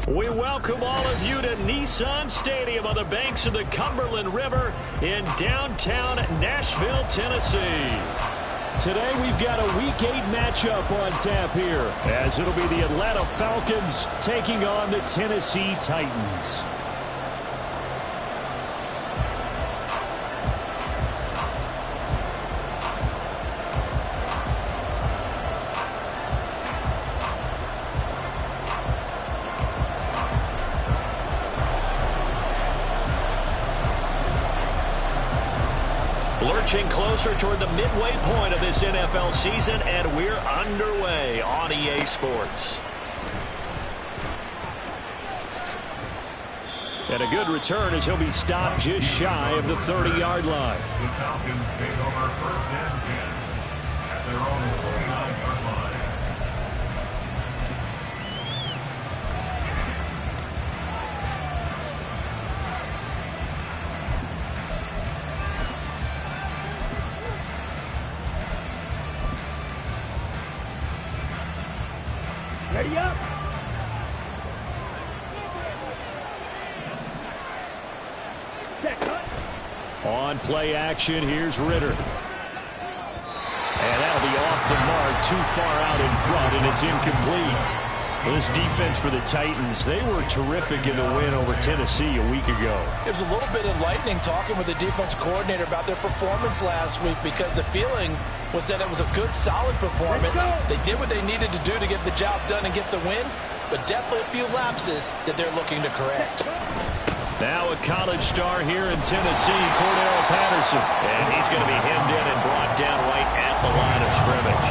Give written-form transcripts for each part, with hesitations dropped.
We welcome all of you to Nissan Stadium on the banks of the Cumberland River in downtown Nashville, Tennessee. Today we've got a Week 8 matchup on tap here, as it'll be the Atlanta Falcons taking on the Tennessee Titans. Lurching closer toward the midway point of this NFL season, and we're underway on EA Sports. And a good return as he'll be stopped just shy of the 30-yard line. The Falcons take over first and 10 at their own 49-yard line. Ready up. On play action, here's Ritter. And that'll be off the mark, too far out in front, and it's incomplete. Well, this defense for the Titans, they were terrific in the win over Tennessee a week ago. It was a little bit enlightening talking with the defense coordinator about their performance last week, because the feeling was that it was a good, solid performance. They did what they needed to do to get the job done and get the win, but definitely a few lapses that they're looking to correct. Now a college star here in Tennessee, Cordero Patterson. And he's going to be hemmed in and brought down right at the line of scrimmage.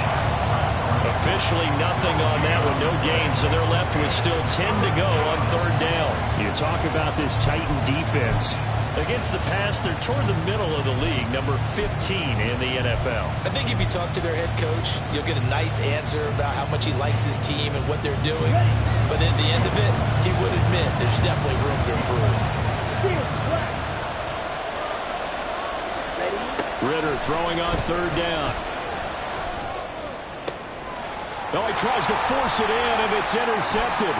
Officially nothing on that one, no gain, so they're left with still 10 to go on third down. You talk about this Titan defense. Against the pass, they're toward the middle of the league, number 15 in the NFL. I think if you talk to their head coach, you'll get a nice answer about how much he likes his team and what they're doing. But at the end of it, he would admit there's definitely room to improve. Ritter throwing on third down. Oh, he tries to force it in, and it's intercepted.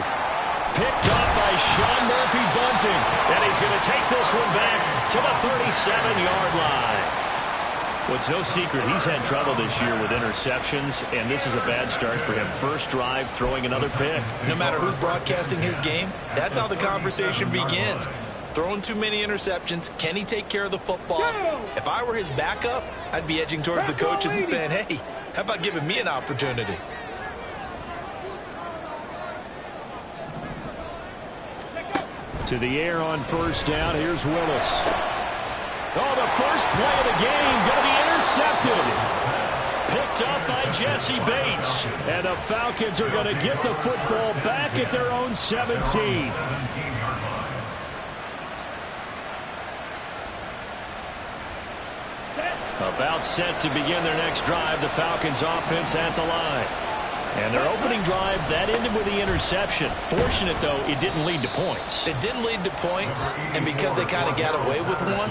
Picked up by Sean Murphy-Bunting. And he's going to take this one back to the 37-yard line. Well, it's no secret he's had trouble this year with interceptions, and this is a bad start for him. First drive, throwing another pick. No matter who's broadcasting his game, that's how the conversation begins. Throwing too many interceptions, can he take care of the football? If I were his backup, I'd be edging towards the coaches and saying, hey, how about giving me an opportunity? To the air on first down. Here's Willis. Oh, the first play of the game going to be intercepted. Picked up by Jesse Bates. And the Falcons are going to get the football back at their own 17. About set to begin their next drive. The Falcons offense at the line. And their opening drive, that ended with the interception. Fortunate, though, it didn't lead to points. It didn't lead to points, and because they kind of got away with one,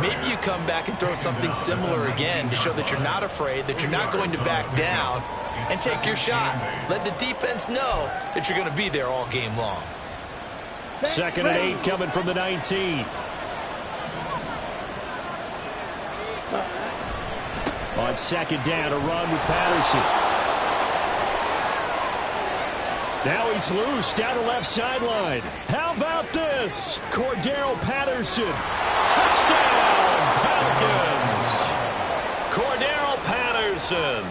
maybe you come back and throw something similar again to show that you're not afraid, that you're not going to back down, and take your shot. Let the defense know that you're going to be there all game long. 2nd and 8 coming from the 19. On second down, a run with Patterson. Now he's loose down the left sideline. How about this? Cordero Patterson. Touchdown, Falcons. Cordero Patterson.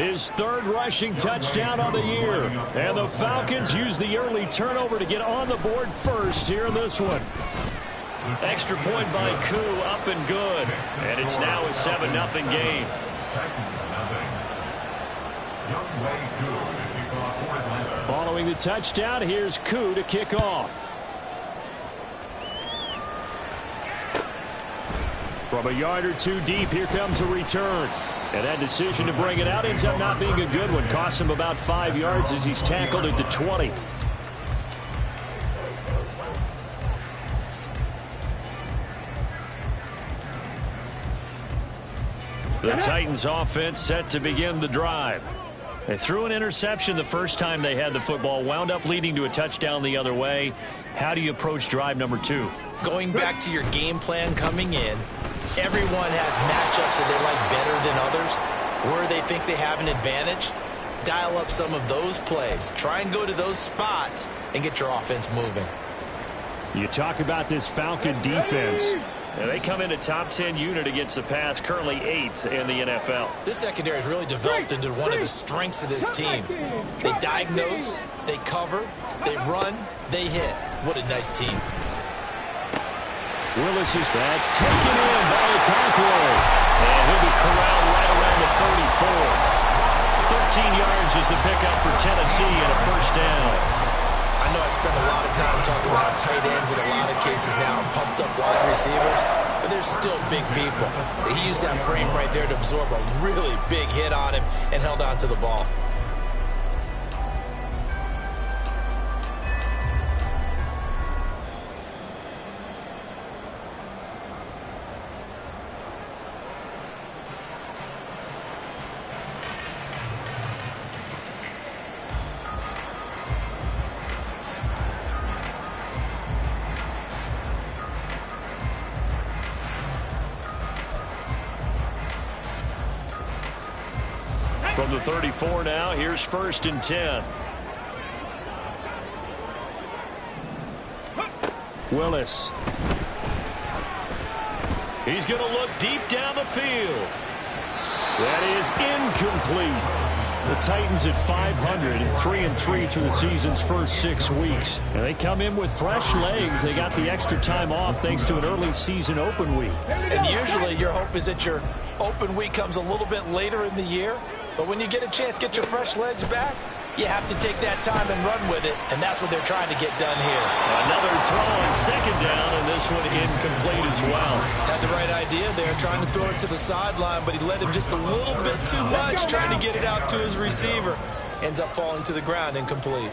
His third rushing touchdown on the year. And the Falcons use the early turnover to get on the board first here in this one. Extra point by Koo, up and good. And it's now a 7-0 game. Following the touchdown, here's Koo to kick off. From a yard or two deep, here comes a return. And that decision to bring it out ends up not being a good one. Cost him about 5 yards as he's tackled at the 20. The Titans offense set to begin the drive. They threw an interception the first time they had the football, wound up leading to a touchdown the other way. How do you approach drive number 2? Going back to your game plan coming in, everyone has matchups that they like better than others, where they think they have an advantage. Dial up some of those plays. Try and go to those spots and get your offense moving. You talk about this Falcon defense. They come in a top 10 unit against the pass, currently 8th in the NFL. This secondary has really developed into one of the strengths of this team. They diagnose, they cover, they run, they hit. What a nice team. Willis is that's taken in by Conroy. And he'll be corralled right around the 34. 13 yards is the pickup for Tennessee and a first down. I know I spent a lot of time talking about tight ends in a lot of cases now, pumped up wide receivers, but they're still big people. He used that frame right there to absorb a really big hit on him and held on to the ball. From the 34 now, here's 1st and 10. Willis. He's going to look deep down the field. That is incomplete. The Titans at 500, 3-3 through the season's first 6 weeks. And they come in with fresh legs. They got the extra time off thanks to an early season open week. And usually your hope is that your open week comes a little bit later in the year. But when you get a chance to get your fresh legs back, you have to take that time and run with it, and that's what they're trying to get done here. Another throw on 2nd down, and this one incomplete as well. Had the right idea there, trying to throw it to the sideline, but he let him just a little bit too much, trying to get it out to his receiver. Ends up falling to the ground, incomplete.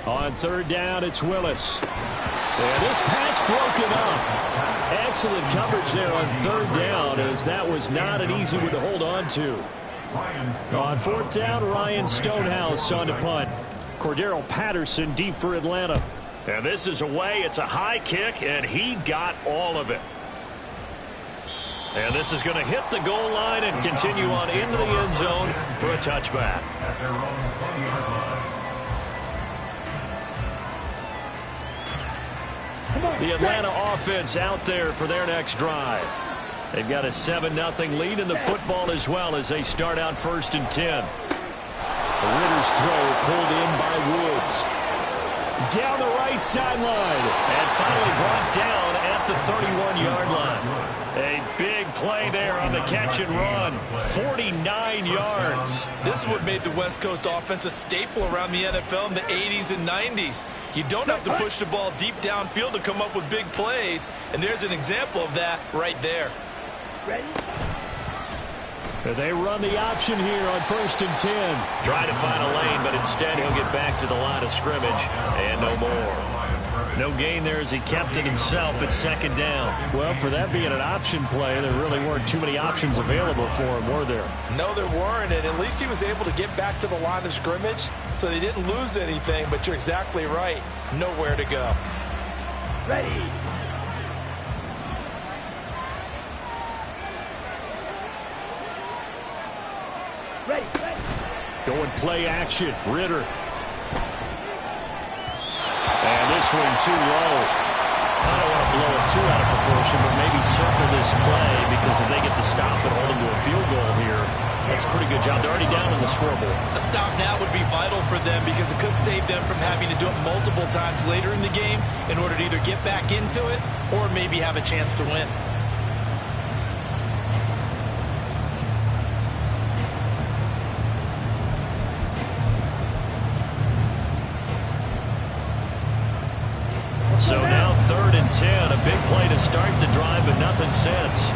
On 3rd down, it's Willis. And this pass broken up. Excellent coverage there on 3rd down, as that was not an easy one to hold on to. On 4th down, Ryan Stonehouse on to punt. Cordero Patterson deep for Atlanta. And this is away. It's a high kick, and he got all of it. And this is going to hit the goal line and continue on into the end zone for a touchback. At their own 20-yard line. The Atlanta offense out there for their next drive. They've got a 7-0 lead in the football as well as they start out 1st and 10. Ritter's throw pulled in by Woods. Down the right sideline. And finally brought down at the 31-yard line. A big play there on the catch and run. 49 yards. This is what made the West Coast offense a staple around the NFL in the 80s and 90s. You don't have to push the ball deep downfield to come up with big plays, and there's an example of that right there. They run the option here on 1st and 10. Trying to find a lane, but instead he'll get back to the line of scrimmage. And no more. No gain there as he kept it himself at 2nd down. Well, for that being an option play, there really weren't too many options available for him, were there? No, there weren't, and at least he was able to get back to the line of scrimmage, so they didn't lose anything, but you're exactly right. Nowhere to go. Ready. Ready. Going play action. Ritter. And this one too low. I don't want to blow it too out of proportion, but maybe circle this play, because if they get the stop and hold them to a field goal here, that's a pretty good job. They're already down on the scoreboard. A stop now would be vital for them, because it could save them from having to do it multiple times later in the game in order to either get back into it or maybe have a chance to win. So now 3rd and 10, a big play to start the drive, but nothing since.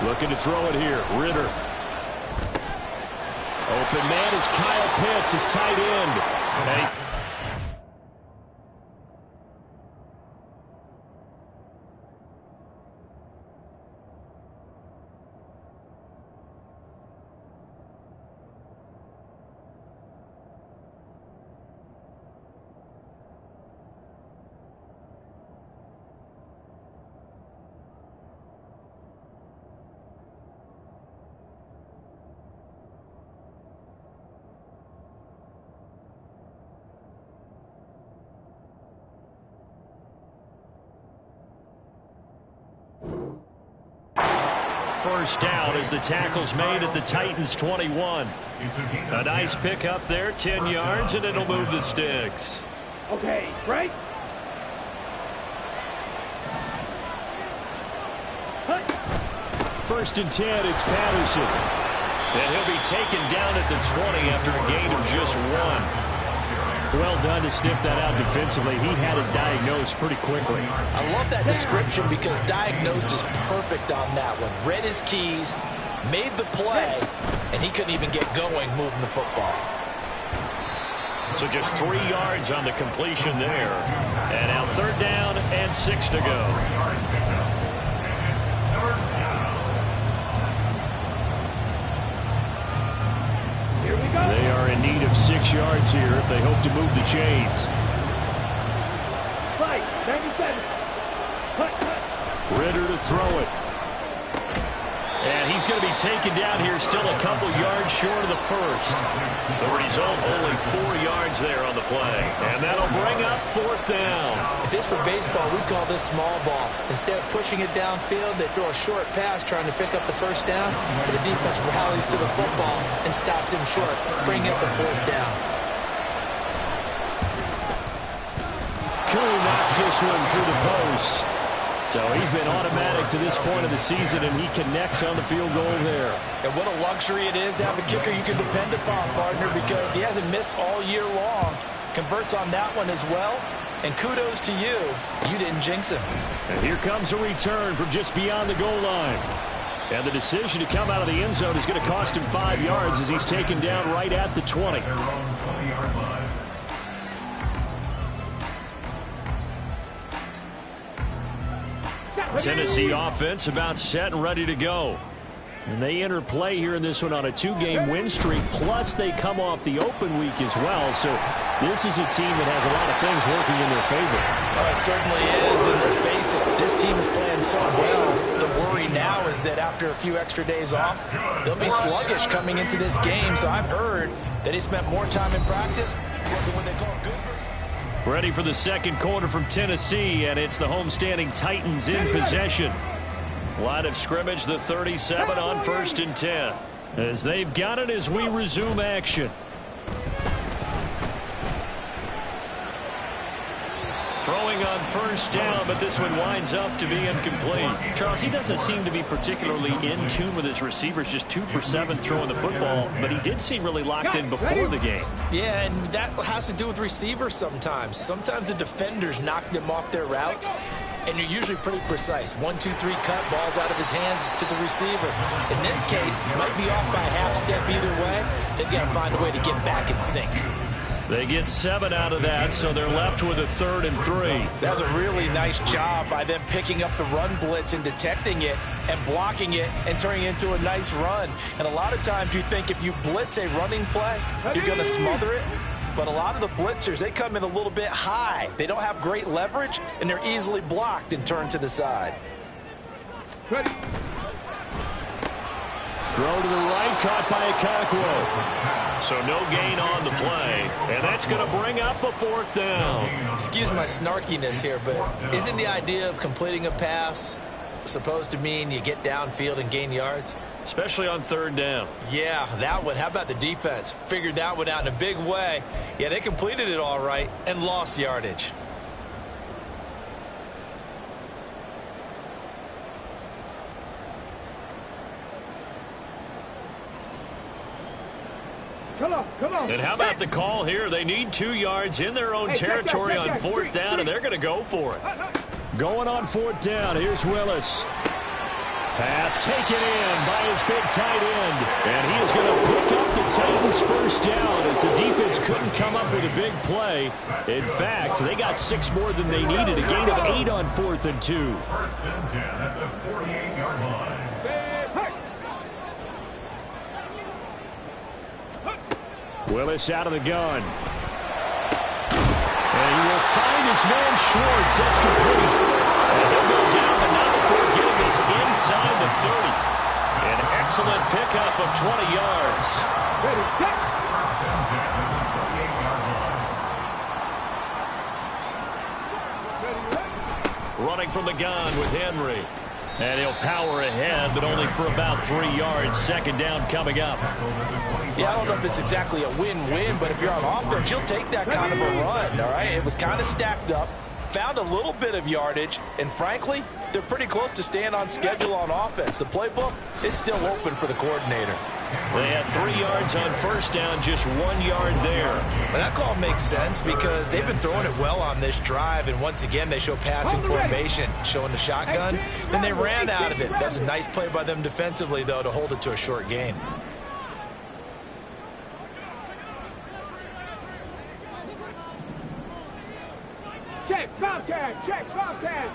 Looking to throw it here, Ritter. Open man is Kyle Pitts, his tight end. Hey. first down as the tackle's made at the Titans' 21. A nice pickup there, 10 yards, and it'll move the sticks. Okay, right. First and 10, it's Patterson. And he'll be taken down at the 20 after a gain of just 1. Well done to sniff that out defensively. He had it diagnosed pretty quickly. I love that description because diagnosed is perfect on that one. Read his keys, made the play, and he couldn't even get going moving the football. So just 3 yards on the completion there. And now 3rd down and 6 to go. They are in need of 6 yards here if they hope to move the chains. Fight, 97. Ritter to throw it. And he's going to be taken down here, still a couple yards short of the first. The result, only 4 yards there on the play. And that'll bring up 4th down. Just for baseball, we call this small ball. Instead of pushing it downfield, they throw a short pass trying to pick up the first down. But the defense rallies to the football and stops him short, bringing up the 4th down. Koo knocks this one through the post. So he's been automatic to this point of the season, and he connects on the field goal there. And what a luxury it is to have a kicker you can depend upon, partner, because he hasn't missed all year long. Converts on that one as well. And kudos to you. You didn't jinx him. And here comes a return from just beyond the goal line. And the decision to come out of the end zone is going to cost him 5 yards as he's taken down right at the 20. Tennessee offense about set and ready to go. And they enter play here in this one on a 2-game win streak, plus they come off the open week as well. So this is a team that has a lot of things working in their favor. Oh, it certainly is, and let's face it, this team is playing so well. The worry now is that after a few extra days off, they'll be sluggish coming into this game. So I've heard that he spent more time in practice working what they call good. Ready for the second quarter from Tennessee, and it's the homestanding Titans in possession. Line of scrimmage, the 37 on 1st and 10. As they've got it as we resume action. Throwing on 1st down, but this one winds up to be incomplete. Charles, he doesn't seem to be particularly in tune with his receivers, just 2 for 7 throwing the football, but he did seem really locked in before the game. Yeah, and that has to do with receivers sometimes. Sometimes the defenders knock them off their routes, and you're usually pretty precise. 1, 2, 3 cut, balls out of his hands to the receiver. In this case, might be off by a half step either way. They've got to find a way to get back in sync. They get 7 out of that, so they're left with a 3rd and 3. That's a really nice job by them picking up the run blitz and detecting it and blocking it and turning it into a nice run. And a lot of times you think if you blitz a running play, you're going to smother it. But a lot of the blitzers, they come in a little bit high. They don't have great leverage, and they're easily blocked and turned to the side. Ready. Throw to the right, caught by Okonkwo. So no gain on the play, and that's going to bring up a 4th down. Excuse my snarkiness here, but isn't the idea of completing a pass supposed to mean you get downfield and gain yards? Especially on 3rd down. Yeah, that one. How about the defense? Figured that one out in a big way. Yeah, they completed it all right and lost yardage. Come on. And how about the call here? They need 2 yards in their own territory on 4th down, and they're going to go for it. Going on 4th down, here's Willis. Pass taken in by his big tight end. And he is going to pick up the Titans' 1st down as the defense couldn't come up with a big play. In fact, they got 6 more than they needed. A gain of 8 on 4th and 2. 1st and 10 at the 48-yard line. Willis out of the gun. And he will find his man Schwartz. That's complete. And he'll go down, but not before getting this inside the 30. An excellent pickup of 20 yards. Ready, set. Running from the gun with Henry. And he'll power ahead, but only for about 3 yards. Second down coming up. Yeah, I don't know if it's exactly a win-win, but if you're on offense, you'll take that kind of a run, all right? It was kind of stacked up, found a little bit of yardage, and frankly, they're pretty close to staying on schedule on offense. The playbook is still open for the coordinator. They had 3 yards on first down, just 1 yard there. And that call makes sense because they've been throwing it well on this drive, and once again, they show passing formation, showing the shotgun. Then they ran out of it. That's a nice play by them defensively, though, to hold it to a short gain. Check, Falcons, check, Falcons.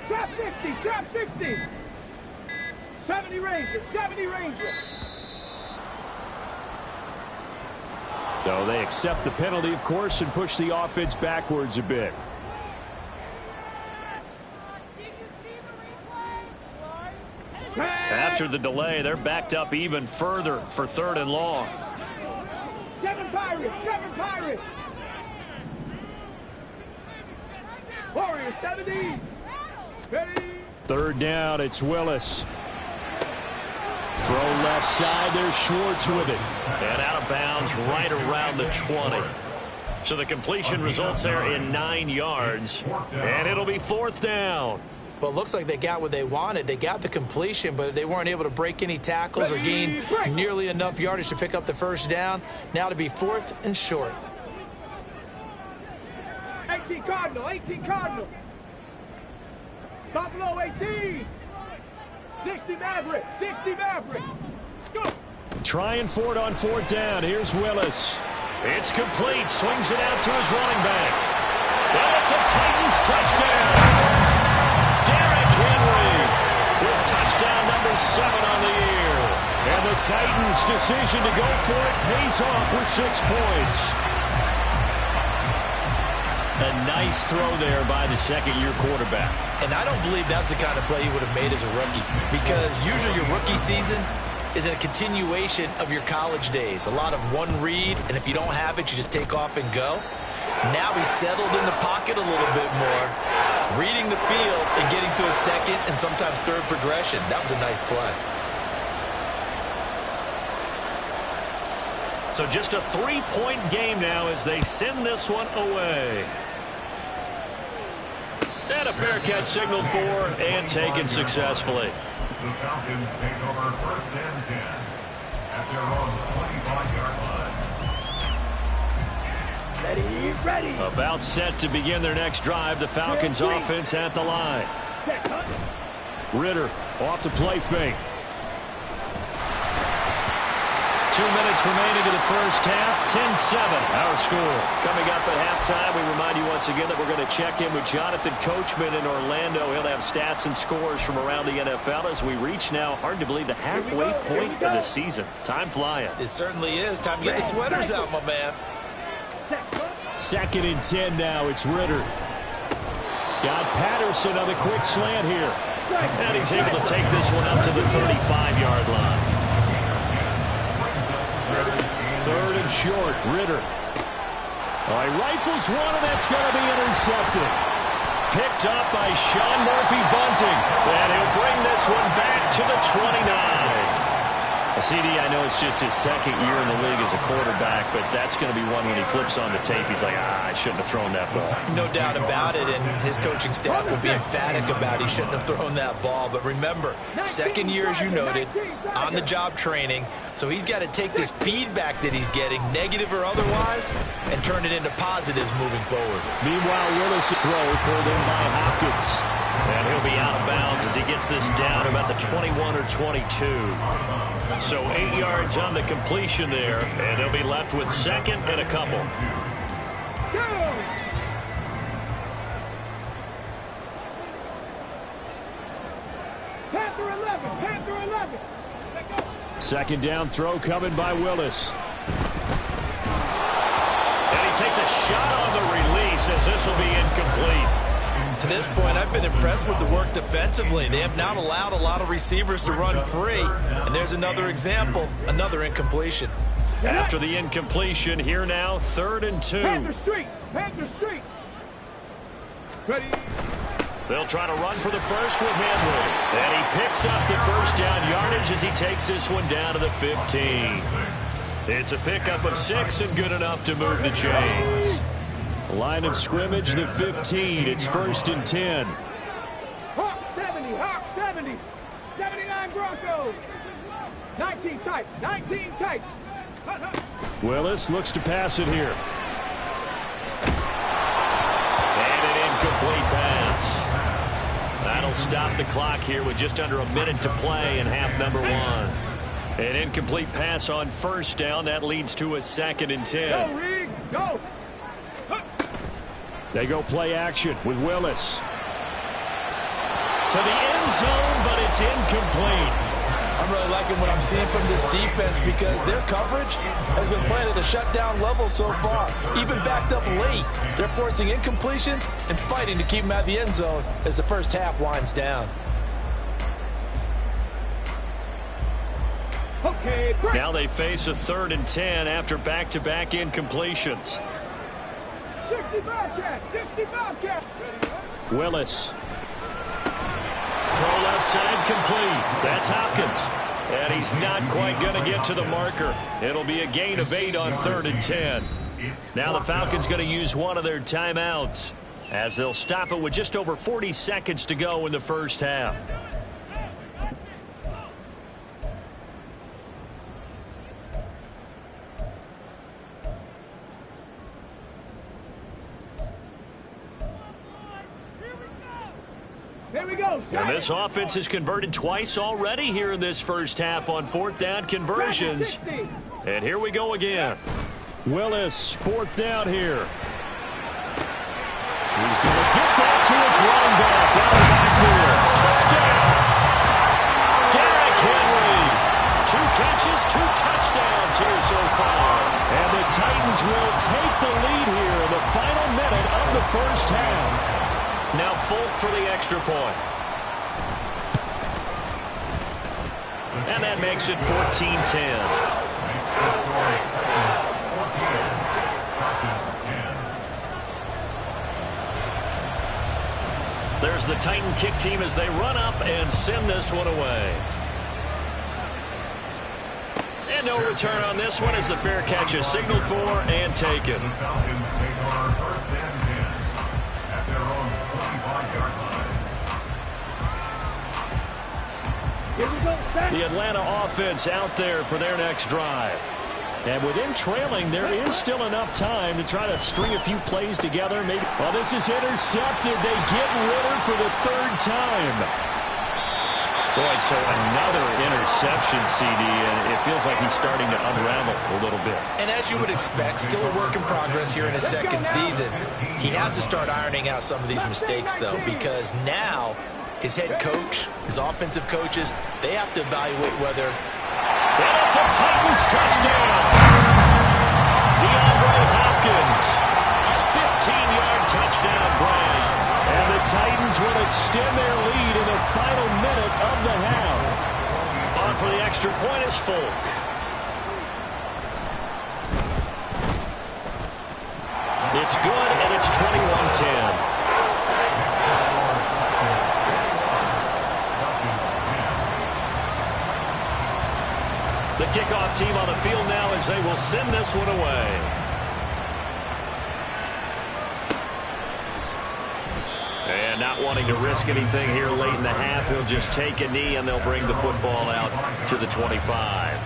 Trap 60, trap 60. 70 Rangers, 70 Rangers. So they accept the penalty, of course, and push the offense backwards a bit. After the delay, they're backed up even further for 3rd and long. 7 Pirates, 7 Pirates. Warriors, 70. Ready. 3rd down, it's Willis. Throw left side, there's Schwartz with it. And out of bounds right around the 20. So the completion results there in 9 yards. And it'll be 4th down. Well, it looks like they got what they wanted. They got the completion, but they weren't able to break any tackles or gain nearly enough yardage to pick up the first down. Now to be 4th and short. 18 Cardinal, 18 Cardinal. Buffalo 18. 60 Maverick, 60 Maverick. Go. Trying for it on 4th down. Here's Willis. It's complete. Swings it out to his running back. And it's a Titans touchdown. Derrick Henry with touchdown number 7 on the year. And the Titans' decision to go for it pays off with 6 points. A nice throw there by the second-year quarterback. And I don't believe that was the kind of play he would have made as a rookie, because usually your rookie season is a continuation of your college days. A lot of one read, and if you don't have it, you just take off and go. Now he's settled in the pocket a little bit more, reading the field and getting to a second and sometimes third progression. That was a nice play. So just a 3-point game now as they send this one away. And a fair catch signaled for and taken successfully. The Falcons take over 1st and 10 at their own 25-yard line. Ready, ready. About set to begin their next drive. The Falcons offense at the line. Ritter off the play fake. 2 minutes remaining in the first half. 10-7 our score. Coming up at halftime, we remind you once again that we're going to check in with Jonathan Coachman in Orlando. He'll have stats and scores from around the NFL as we reach now, hard to believe, the halfway point of the season. Time flying. It certainly is. Time to get the sweaters out, my man. 2nd and 10 now. It's Ritter. Got Patterson on the quick slant here. And he's able to take this one up to the 35-yard line. 3rd and short, Ritter. Oh, he rifles one, and that's going to be intercepted. Picked up by Sean Murphy-Bunting. And he'll bring this one back to the 29. CD, I know it's just his 2nd year in the league as a quarterback, but that's going to be one when he flips on the tape. He's like, I shouldn't have thrown that ball. No doubt about it, and his coaching staff will be emphatic about he shouldn't have thrown that ball. But remember, 2nd year, as you noted, on-the-job training, so he's got to take this feedback that he's getting, negative or otherwise, and turn it into positives moving forward. Meanwhile, Willis' throw pulled in by Hopkins. And he'll be out of bounds as he gets this down about the 21 or 22. So 8 yards on the completion there, and they'll be left with 2nd and a couple. Panther 11, Panther 11. 2nd down throw coming by Willis. And he takes a shot on the release as this will be incomplete. To this point, I've been impressed with the work defensively. They have not allowed a lot of receivers to run free. And there's another example, another incompletion. After the incompletion, here now, 3rd and 2. Panther Street, Panther Street. Ready. They'll try to run for the first with Henry. And he picks up the first down yardage as he takes this one down to the 15. It's a pickup of 6 and good enough to move the chains. Line of scrimmage, the 15. It's 1st and 10. Hawk 70, Hawk 70. 79 Broncos. 19 tight, 19 tight. Willis looks to pass it here. And an incomplete pass. That'll stop the clock here with just under a minute to play in half number 1. An incomplete pass on first down. That leads to a 2nd and 10. Go, Reed, go. They go play action with Willis. To the end zone, but it's incomplete. I'm really liking what I'm seeing from this defense because their coverage has been playing at a shutdown level so far. Even backed up late, they're forcing incompletions and fighting to keep them out of the end zone as the first half winds down. Okay, break. Now they face a 3rd and 10 after back-to-back incompletions. 60 Bobcat, 60 Bobcat. Willis. Throw left side complete. That's Hopkins. And he's not quite going to get to the marker. It'll be a gain of 8 on 3rd and 10. Now the Falcons going to use one of their timeouts as they'll stop it with just over 40 seconds to go in the first half. Here we go. And this offense has converted twice already here in this first half on 4th down conversions. And here we go again. Willis, 4th down here. He's going to get that to his running back out of the backfield. Touchdown! Derrick Henry. 2 catches, 2 touchdowns here so far. And the Titans will take the lead here in the final minute of the first half. Now Folk for the extra point. And that makes it 14-10. There's the Titan kick team as they run up and send this one away. And no return on this one as the fair catch is signaled for and taken. The Falcons take over 1st and 10 at their own 25-yard line. Here we go. The Atlanta offense out there for their next drive. And with them trailing, there is still enough time to try to string a few plays together. Maybe. Well, this is intercepted. They get Ritter for the 3rd time. Boy, so another interception, CD, and it feels like he's starting to unravel a little bit. And as you would expect, still a work in progress here in his 2nd season. He has to start ironing out some of these mistakes, though, because now his head coach, his offensive coaches, they have to evaluate whether... And it's a Titans touchdown! DeAndre Hopkins, a 15-yard touchdown grab. And the Titans will extend their lead in the final minute of the half. On for the extra point is Folk. It's good, and it's 21-10. The kickoff team on the field now as they will send this one away. And not wanting to risk anything here late in the half, he'll just take a knee and they'll bring the football out to the 25.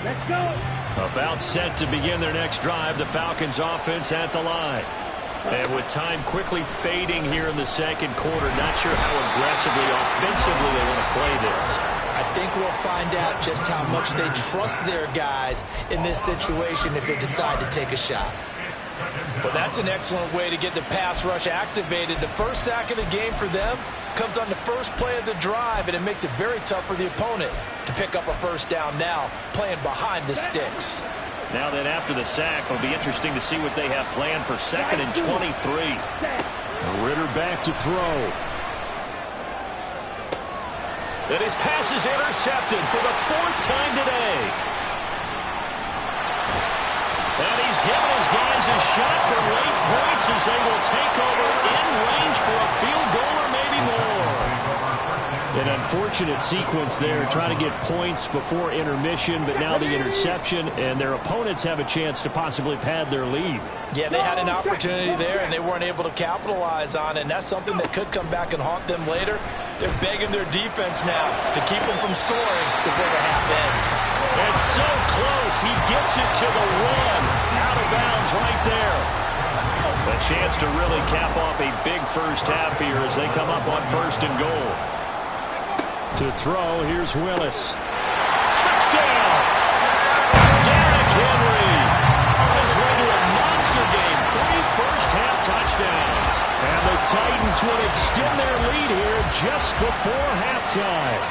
Let's go. About set to begin their next drive, the Falcons offense at the line. And with time quickly fading here in the 2nd quarter, not sure how aggressively, offensively they want to play this. I think we'll find out just how much they trust their guys in this situation if they decide to take a shot. Well, that's an excellent way to get the pass rush activated. The first sack of the game for them comes on the first play of the drive, and it makes it very tough for the opponent to pick up a first down now, playing behind the sticks. Now then, after the sack, it'll be interesting to see what they have planned for 2nd and 23. Ritter back to throw. And his pass is intercepted for the 4th time today. giving his guys a shot for late points as they will take over in range for a field goal or maybe more. An unfortunate sequence there, trying to get points before intermission, but now the interception, and their opponents have a chance to possibly pad their lead. Yeah, they had an opportunity there, and they weren't able to capitalize on it, and that's something that could come back and haunt them later. They're begging their defense now to keep them from scoring before the half ends. It's so close. He gets it to the one. Out of bounds right there. A chance to really cap off a big first half here as they come up on 1st and goal. To throw, here's Willis. Touchdown! Derrick Henry on his way to a monster game. 3 first-half touchdowns. And the Titans will extend their lead here just before halftime.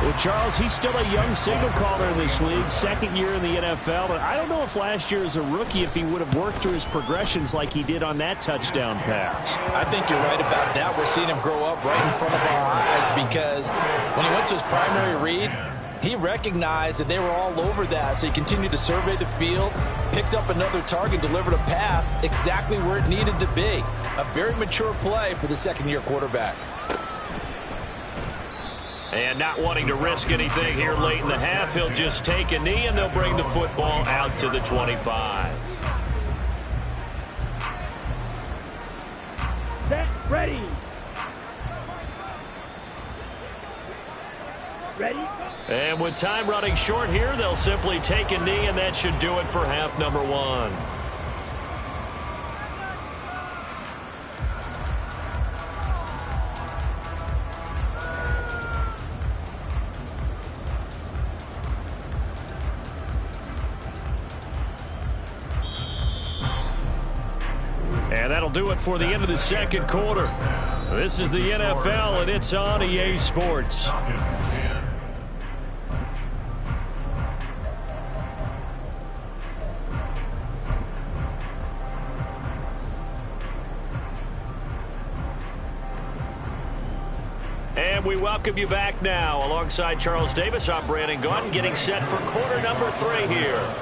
Well, Charles, he's still a young signal caller in this league, 2nd year in the NFL, but I don't know if last year as a rookie if he would have worked through his progressions like he did on that touchdown pass. I think you're right about that. We're seeing him grow up right in front of our eyes because when he went to his primary read, he recognized that they were all over that, so he continued to survey the field, picked up another target, delivered a pass exactly where it needed to be. A very mature play for the 2nd-year quarterback. And not wanting to risk anything here late in the half, he'll just take a knee, and they'll bring the football out to the 25. Set, ready. Ready? And with time running short here, they'll simply take a knee, and that should do it for half number 1. And that'll do it for the end of the 2nd quarter. This is the NFL, and it's on EA Sports. And we welcome you back now. Alongside Charles Davis, I'm Brandon Gaudin, getting set for quarter number 3 here.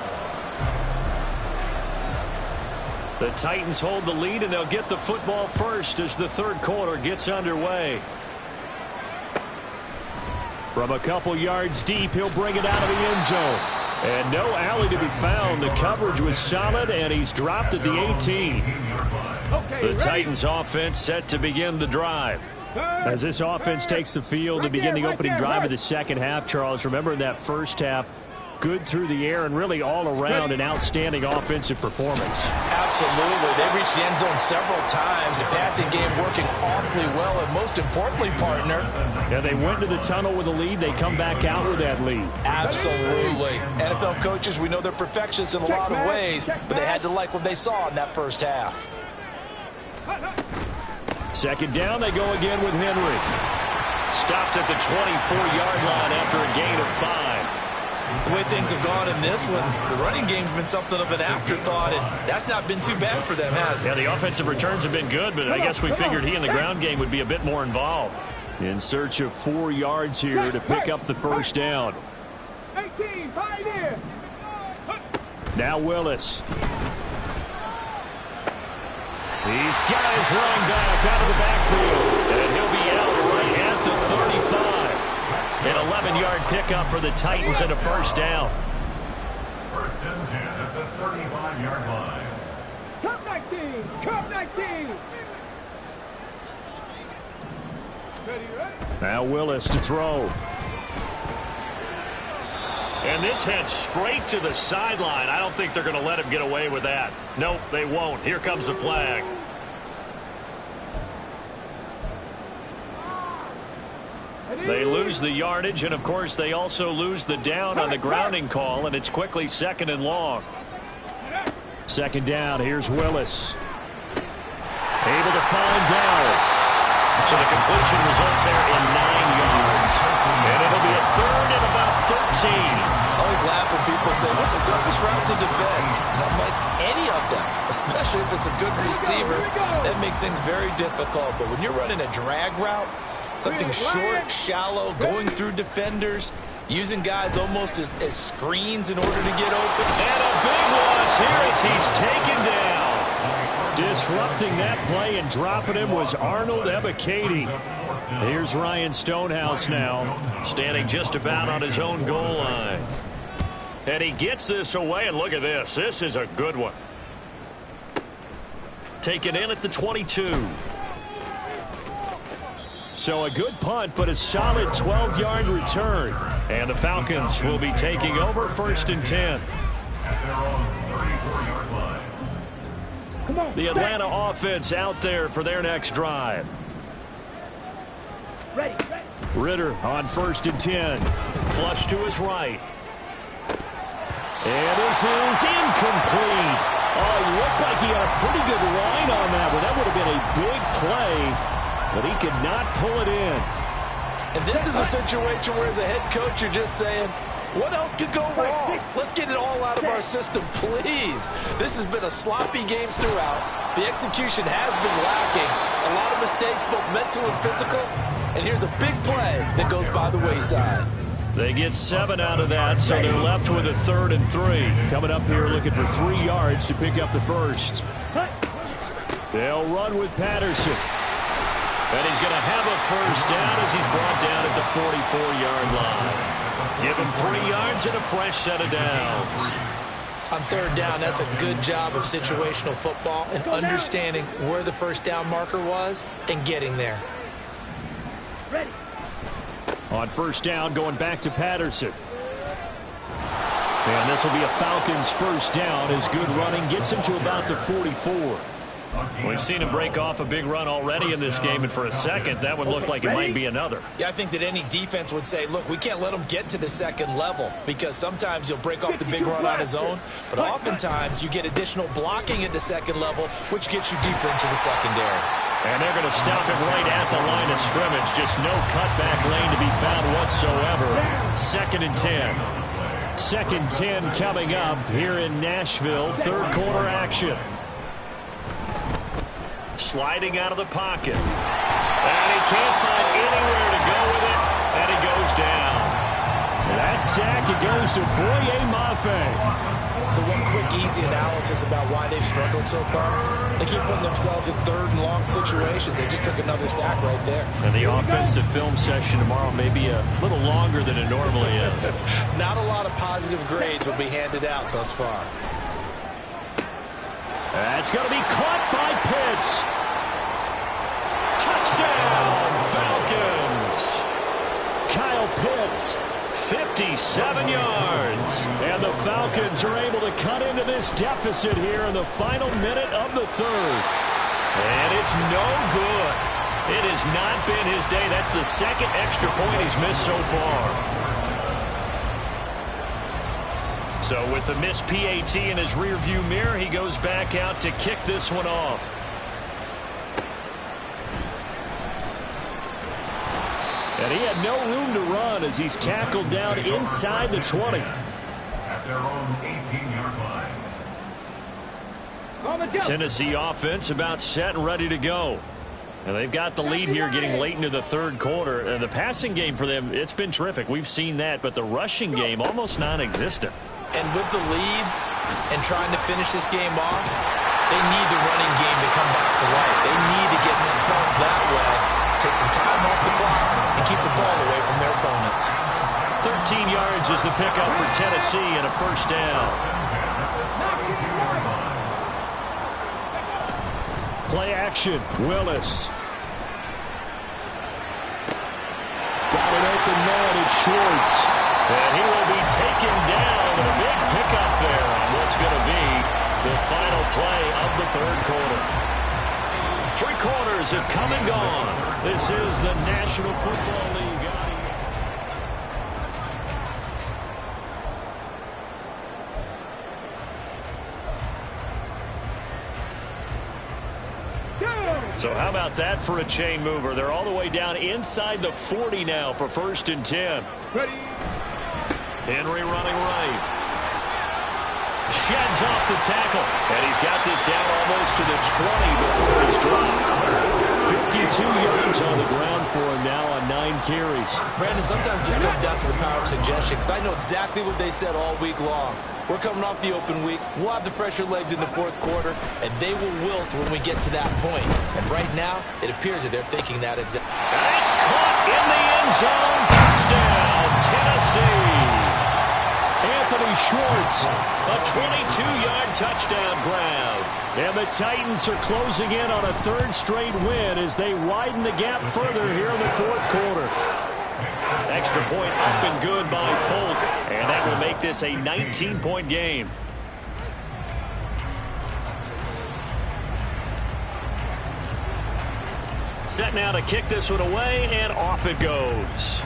The Titans hold the lead, and they'll get the football first as the 3rd quarter gets underway. From a couple yards deep, he'll bring it out of the end zone. And no alley to be found. The coverage was solid, and he's dropped at the 18. The Titans offense set to begin the drive. As this offense takes the field to begin the opening drive of the 2nd half, Charles, remember in that first half, good through the air and really all around an outstanding offensive performance. Absolutely. They reached the end zone several times. The passing game working awfully well, and most importantly, partner. Yeah, they went to the tunnel with a lead. They come back out with that lead. Absolutely. NFL coaches, we know they're perfectionists in a lot of ways, but they had to like what they saw in that first half. 2nd down, they go again with Henry. Stopped at the 24-yard line after a gain of 5. The way things have gone in this one, the running game's been something of an afterthought, and that's not been too bad for them, has it? Yeah, the offensive returns have been good, but I guess we figured he in the ground game would be a bit more involved. In search of 4 yards here to pick up the 1st down. 18, 5 here. Now Willis. He's got his running back out of the backfield, and he'll be out right at the 35. An 11-yard pickup for the Titans and a 1st down. 1st and 10 at the 35-yard line. Come 19, come 19. Ready, ready. Now Willis to throw. And this heads straight to the sideline. I don't think they're going to let him get away with that. Nope, they won't. Here comes the flag. They lose the yardage, and, of course, they also lose the down on the grounding call, and it's quickly 2nd and long. 2nd down, here's Willis. Able to find Dowell. So the completion results there in 9 yards. And it'll be a 3rd and about 13. I always laugh when people say, what's the toughest route to defend? And I'm like, any of them, especially if it's a good receiver. That makes things very difficult. But when you're running a drag route, Something short, shallow, going through defenders, using guys almost as screens in order to get open. And a big loss here as he's taken down. Disrupting that play and dropping him was Arnold Ebiketie. Here's Ryan Stonehouse now, standing just about on his own goal line. And he gets this away, and look at this. This is a good one. Taken in at the 22. So a good punt, but a solid 12-yard return. And the Falcons will be taking over 1st and 10. The Atlanta offense out there for their next drive. Ritter on 1st and 10. Flush to his right. And this is incomplete. Oh, it looked like he had a pretty good line on that one. That would have been a big play, but he could not pull it in. And this is a situation where as a head coach you're just saying, what else could go wrong? Let's get it all out of our system, please. This has been a sloppy game throughout. The execution has been lacking. A lot of mistakes, both mental and physical. And here's a big play that goes by the wayside. They get 7 out of that, so they're left with a 3rd and 3. Coming up here looking for 3 yards to pick up the first. They'll run with Patterson. And he's going to have a first down as he's brought down at the 44-yard line. Give him 3 yards and a fresh set of downs. On 3rd down, that's a good job of situational football and understanding where the first down marker was and getting there. Ready. On 1st down, going back to Patterson. And this will be a Falcons first down as good running gets him to about the 44. We've seen him break off a big run already in this game, and for a second, that one looked like it might be another. Yeah, I think that any defense would say, look, we can't let him get to the second level because sometimes he'll break off the big run on his own, but oftentimes you get additional blocking at the second level, which gets you deeper into the secondary. And they're going to stop him right at the line of scrimmage. Just no cutback lane to be found whatsoever. 2nd and 10. 2nd 10 coming up here in Nashville. 3rd quarter action. Sliding out of the pocket. And he can't find anywhere to go with it. And he goes down. That sack, it goes to Boye Mafe. So one quick, easy analysis about why they've struggled so far. They keep putting themselves in 3rd and long situations. They just took another sack right there. And the offensive film session tomorrow may be a little longer than it normally is. Not a lot of positive grades will be handed out thus far. That's going to be caught by Pitts. Touchdown, Falcons. Kyle Pitts, 57 yards. And the Falcons are able to cut into this deficit here in the final minute of the 3rd. And it's no good. It has not been his day. That's the 2nd extra point he's missed so far. So with the missed PAT in his rearview mirror, he goes back out to kick this one off. And he had no room to run as he's tackled down inside the 20. At their own 18-yard line. Tennessee offense about set and ready to go. And they've got the lead here getting late into the 3rd quarter. And the passing game for them, it's been terrific. We've seen that, but the rushing game almost non-existent. And with the lead and trying to finish this game off, they need the running game to come back to life. They need to get sparked that way, take some time off the clock, and keep the ball away from their opponents. 13 yards is the pickup for Tennessee and a first down. Play action, Willis. Got an open man, it's Schwartz. And he will be taken down. And a big pickup there on what's going to be the final play of the 3rd quarter. 3 quarters have come and gone. This is the National Football League. So how about that for a chain mover? They're all the way down inside the 40 now for 1st and 10. Ready. Henry running right. Sheds off the tackle. And he's got this down almost to the 20 before he's dropped. 52 yards on the ground for him now on 9 carries. Brandon, sometimes it just comes down to the power of suggestion, because I know exactly what they said all week long. We're coming off the open week. We'll have the fresher legs in the fourth quarter, and they will wilt when we get to that point. And right now, it appears that they're thinking that exactly. It's caught in the end zone. Touchdown, Tennessee. Anthony Schwartz, a 22-yard touchdown grab. And the Titans are closing in on a 3rd straight win as they widen the gap further here in the 4th quarter. Extra point up and good by Folk, and that will make this a 19-point game. Set now to kick this one away, and off it goes.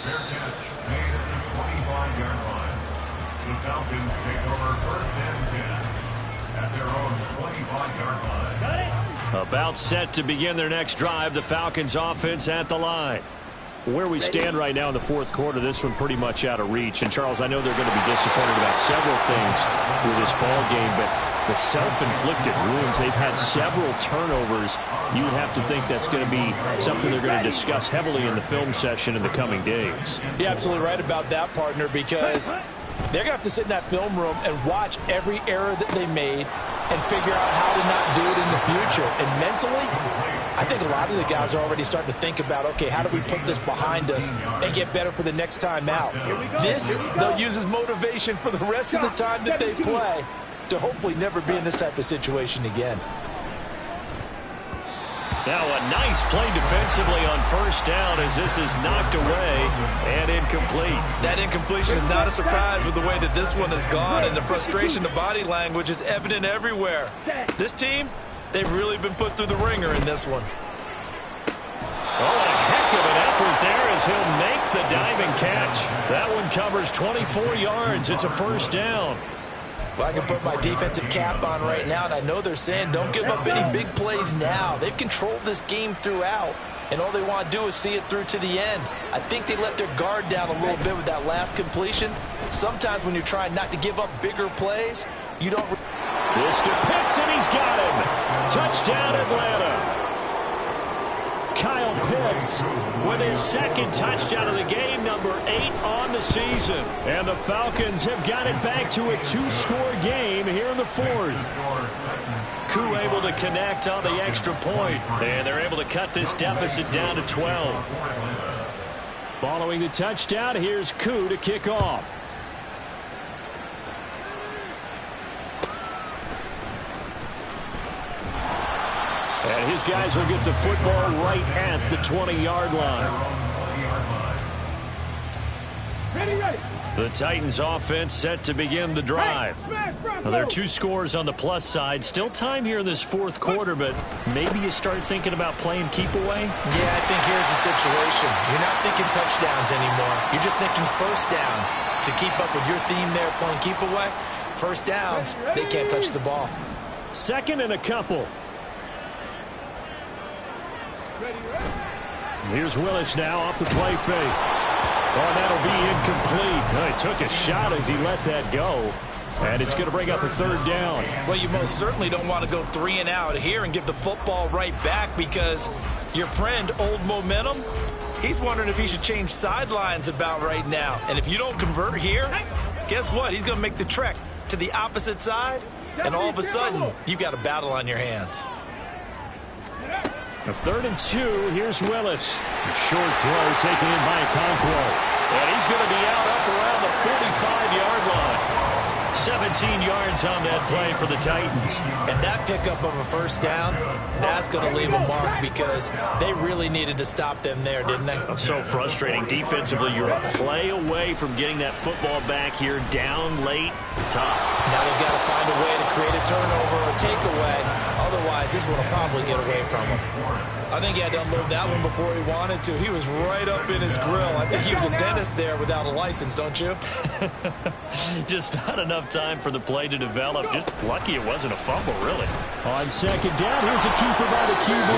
Fair catch made at the 25-yard line. The Falcons take over 1st and 10 at their own 25-yard line. Got it? About set to begin their next drive, the Falcons offense at the line. Where we stand right now in the 4th quarter, this one pretty much out of reach. And, Charles, I know they're going to be disappointed about several things with this ball game, but the self-inflicted wounds, they've had several turnovers. You would have to think that's going to be something they're going to discuss heavily in the film session in the coming days. You're absolutely right about that, partner, because they're going to have to sit in that film room and watch every error that they made and figure out how to not do it in the future. And mentally, I think a lot of the guys are already starting to think about, okay, how do we put this behind us and get better for the next time out? This, they'll use as motivation for the rest of the time that they play to hopefully never be in this type of situation again. Now a nice play defensively on 1st down as this is knocked away and incomplete. That incompletion is not a surprise with the way that this one has gone, and the frustration, the body language is evident everywhere. This team, they've really been put through the ringer in this one. Oh, a heck of an effort there as he'll make the diving catch. That one covers 24 yards. It's a 1st down. Well, I can put my defensive cap on right now, and I know they're saying don't give up any big plays now. They've controlled this game throughout, and all they want to do is see it through to the end. I think they let their guard down a little bit with that last completion. Sometimes when you're trying not to give up bigger plays, you don't. This to Pitts, and he's got him. Touchdown, Atlanta. Kyle Pitts with his 2nd touchdown of the game, number 8 on the season. And the Falcons have got it back to a 2-score game here in the 4th. Koo able to connect on the extra point, and they're able to cut this deficit down to 12. Following the touchdown, here's Koo to kick off. And his guys will get the football right at the 20-yard line. Ready. The Titans offense set to begin the drive. Now, there are 2 scores on the plus side. Still time here in this 4th quarter, but maybe you start thinking about playing keep away? Yeah, I think here's the situation. You're not thinking touchdowns anymore. You're just thinking 1st downs. To keep up with your theme there, playing keep away, 1st downs, they can't touch the ball. 2nd and a couple. Here's Willis now off the play fake. Oh, that'll be incomplete. He took a shot as he let that go. And it's going to bring up a 3rd down. Well, you most certainly don't want to go 3 and out here and give the football right back, because your friend, Old Momentum, he's wondering if he should change sidelines about right now. And if you don't convert here, guess what? He's going to make the trek to the opposite side, and all of a sudden, you've got a battle on your hands. A 3rd and 2. Here's Willis. A short throw taken in by Okonkwo. And he's going to be out up around the 45-yard line. 17 yards on that play for the Titans. And that pickup of a 1st down, that's going to leave a mark, because they really needed to stop them there, didn't they? So frustrating. Defensively, you're a play away from getting that football back here, down late. Tough. Now they've got to find a way to create a turnover or takeaway. Otherwise, this one will probably get away from him. I think he had to unload that one before he wanted to. He was right up in his grill. I think he was a dentist there without a license, don't you? Just not enough time for the play to develop. Just lucky it wasn't a fumble, really. On second down, here's a keeper by the QB.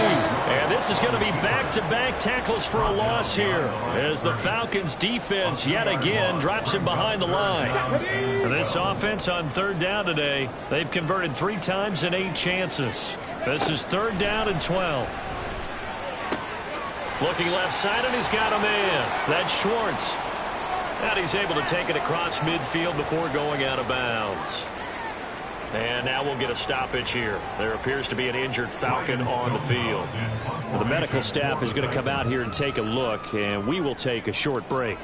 And this is going to be back-to-back tackles for a loss here as the Falcons defense yet again drops him behind the line. For this offense on third down today, they've converted 3 times in 8 chances. This is 3rd down and 12. Looking left side, and he's got a man. That's Schwartz. And he's able to take it across midfield before going out of bounds. And now we'll get a stoppage here. There appears to be an injured Falcon on the field. Well, the medical staff is going to come out here and take a look, and we will take a short break.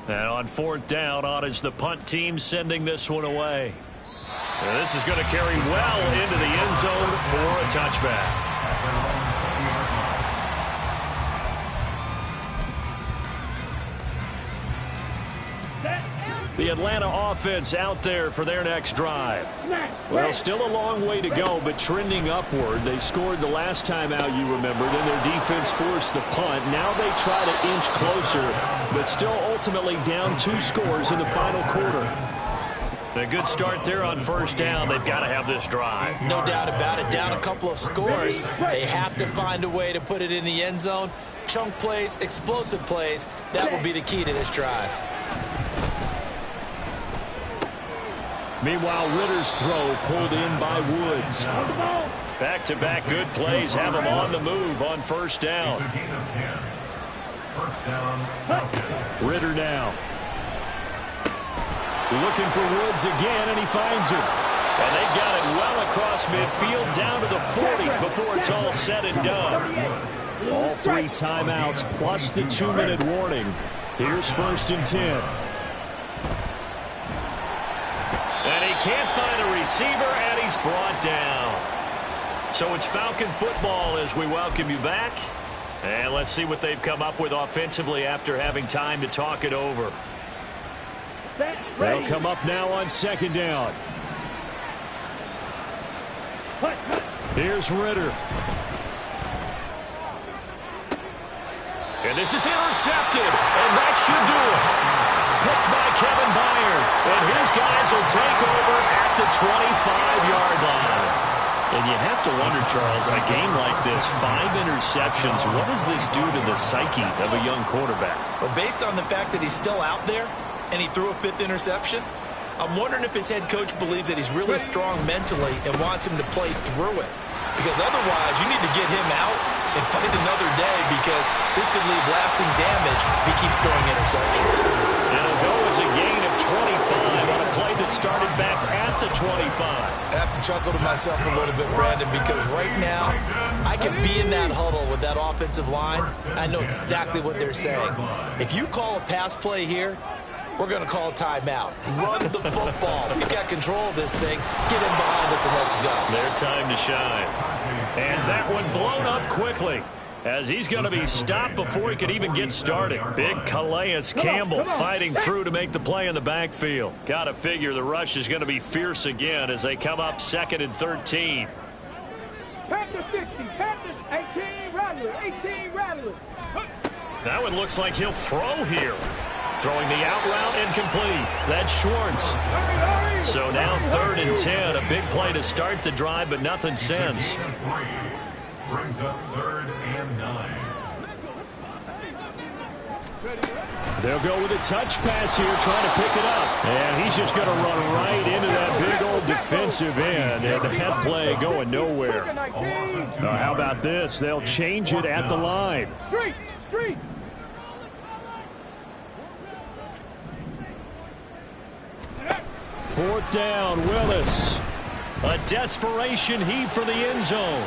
And on 4th down, on is the punt team sending this one away. And this is going to carry well into the end zone for a touchback. The Atlanta offense out there for their next drive. Well, still a long way to go, but trending upward. They scored the last time out, you remember. Then their defense forced the punt. Now they try to inch closer, but still ultimately down 2 scores in the final quarter. A good start there on 1st down. They've got to have this drive. No doubt about it. Down a couple of scores. They have to find a way to put it in the end zone. Chunk plays, explosive plays. That will be the key to this drive. Meanwhile, Ritter's throw pulled in by Woods. Back-to-back good plays have him on the move on 1st down. Ritter now. Looking for Woods again, and he finds him. And they've got it well across midfield down to the 40 before it's all said and done. All 3 timeouts plus the 2-minute warning. Here's 1st and 10. And he can't find a receiver, and he's brought down. So it's Falcon football as we welcome you back. And let's see what they've come up with offensively after having time to talk it over. They'll come up now on 2nd down. Here's Ritter. And this is intercepted, and that should do it. Picked by Kevin Byard, and his guys will take over at the 25-yard line. And you have to wonder, Charles, in a game like this, 5 interceptions, what does this do to the psyche of a young quarterback? Well, based on the fact that he's still out there and he threw a 5th interception, I'm wondering if his head coach believes that he's really strong mentally and wants him to play through it. Because otherwise, you need to get him out and fight another day, because this could leave lasting damage if he keeps throwing interceptions. It'll go as a gain of 25 on a play that started back at the 25. I have to chuckle to myself a little bit, Brandon, because right now I can be in that huddle with that offensive line. I know exactly what they're saying. If you call a pass play here, we're going to call a timeout. Run the football. We've got control of this thing. Get in behind us and let's go. Their time to shine. And that one blown up quickly as he's going to be stopped before he could even get started. Big Calais Campbell fighting through to make the play in the backfield. Got to figure the rush is going to be fierce again as they come up 2nd and 13. Panthers 60, Panthers 18, Rattlers, 18, Rattlers. That one looks like he'll throw here. Throwing the out route incomplete. That's Schwartz. So now 3rd and 10. A big play to start the drive, but nothing since. Brings up 3rd and 9. They'll go with a touch pass here, trying to pick it up. And he's just going to run right into that big old defensive end. And that play going nowhere. How about this? They'll change it at the line. Street. 4th down, Willis. A desperation heave for the end zone.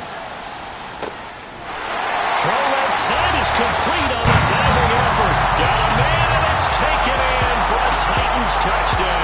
Throw left side is complete on the diving effort. Got a man, and it's taken in for a Titans touchdown.